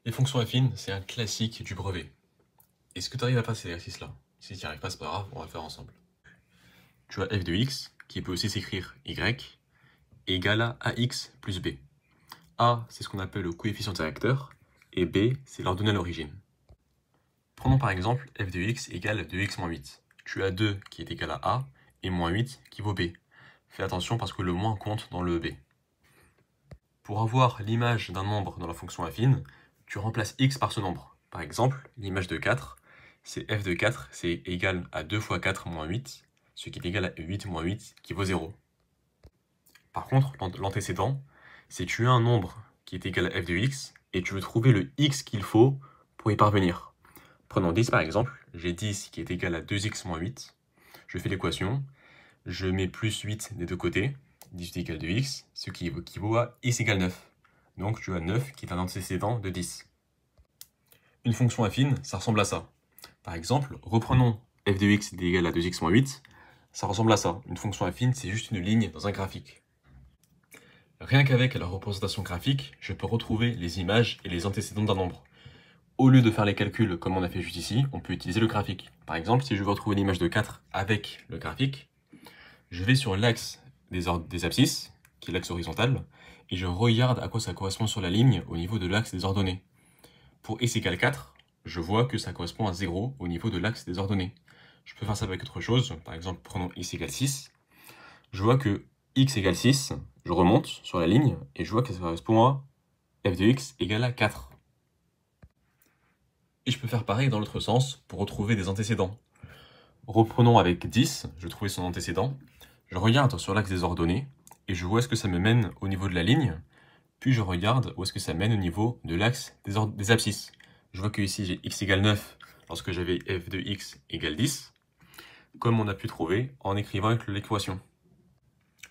Les fonctions affines, c'est un classique du brevet. Est-ce que tu arrives à passer cet exercice-là? Si tu n'y arrives pas, c'est pas grave, on va le faire ensemble. Tu as f de x, qui peut aussi s'écrire y, égale à ax plus b. A, c'est ce qu'on appelle le coefficient directeur, et b, c'est l'ordonnée à l'origine. Prenons par exemple f de x égale 2x moins 8. Tu as 2 qui est égal à a, et moins 8 qui vaut b. Fais attention parce que le moins compte dans le b. Pour avoir l'image d'un nombre dans la fonction affine, tu remplaces x par ce nombre. Par exemple, l'image de 4, c'est f de 4, c'est égal à 2 fois 4 moins 8, ce qui est égal à 8 moins 8, qui vaut 0. Par contre, l'antécédent, c'est tu as un nombre qui est égal à f de x, et tu veux trouver le x qu'il faut pour y parvenir. Prenons 10 par exemple, j'ai 10 qui est égal à 2x moins 8, je fais l'équation, je mets plus 8 des deux côtés, 18 égale 2x, ce qui équivaut à x égale 9. Donc tu as 9 qui est un antécédent de 10. Une fonction affine, ça ressemble à ça. Par exemple, reprenons f de x est égal à 2x moins 8, ça ressemble à ça. Une fonction affine, c'est juste une ligne dans un graphique. Rien qu'avec la représentation graphique, je peux retrouver les images et les antécédents d'un nombre. Au lieu de faire les calculs comme on a fait juste ici, on peut utiliser le graphique. Par exemple, si je veux retrouver l'image de 4 avec le graphique, je vais sur l'axe des abscisses, qui est l'axe horizontal, et je regarde à quoi ça correspond sur la ligne au niveau de l'axe des ordonnées. Pour x égale 4, je vois que ça correspond à 0 au niveau de l'axe des ordonnées. Je peux faire ça avec autre chose, par exemple, prenons x égale 6. Je vois que x égale 6, je remonte sur la ligne, et je vois que ça correspond à f de x égale à 4. Et je peux faire pareil dans l'autre sens pour retrouver des antécédents. Reprenons avec 10, je trouvais son antécédent. Je regarde sur l'axe des ordonnées et je vois ce que ça me mène au niveau de la ligne. Puis je regarde où est-ce que ça mène au niveau de l'axe des abscisses. Je vois que ici j'ai x égale 9 lorsque j'avais f de x égale 10, comme on a pu trouver en écrivant avec l'équation.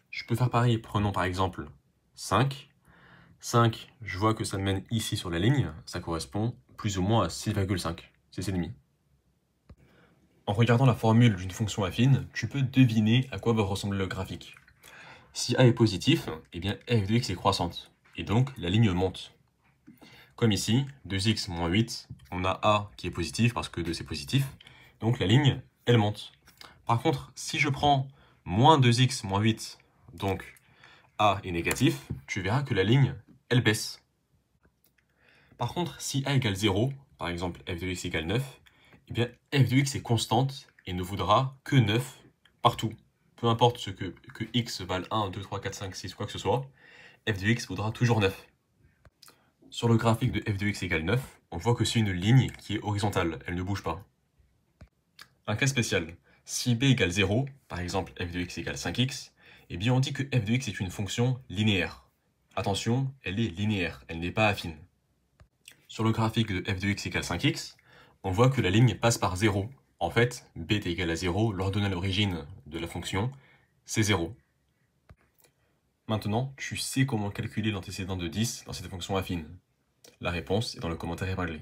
Je peux faire pareil, prenons par exemple 5. 5, je vois que ça me mène ici sur la ligne, ça correspond plus ou moins à 6,5, 6,5. En regardant la formule d'une fonction affine, tu peux deviner à quoi va ressembler le graphique. Si a est positif, eh bien f de x est croissante, et donc la ligne monte. Comme ici, 2x moins 8, on a a qui est positif parce que 2 c'est positif, donc la ligne, elle monte. Par contre, si je prends moins 2x moins 8, donc a est négatif, tu verras que la ligne, elle baisse. Par contre, si a égale 0, par exemple f de x égale 9, eh bien f de x est constante et ne vaudra que 9 partout. Peu importe ce que x vale 1, 2, 3, 4, 5, 6, quoi que ce soit, f de x vaudra toujours 9. Sur le graphique de f de x égale 9, on voit que c'est une ligne qui est horizontale, elle ne bouge pas. Un cas spécial, si b égale 0, par exemple f de x égale 5x, eh bien on dit que f de x est une fonction linéaire. Attention, elle est linéaire, elle n'est pas affine. Sur le graphique de f de x égale 5x, on voit que la ligne passe par 0. En fait, b est égal à 0, l'ordonnée à l'origine de la fonction, c'est 0. Maintenant, tu sais comment calculer l'antécédent de 10 dans cette fonction affine. La réponse est dans le commentaire épinglé.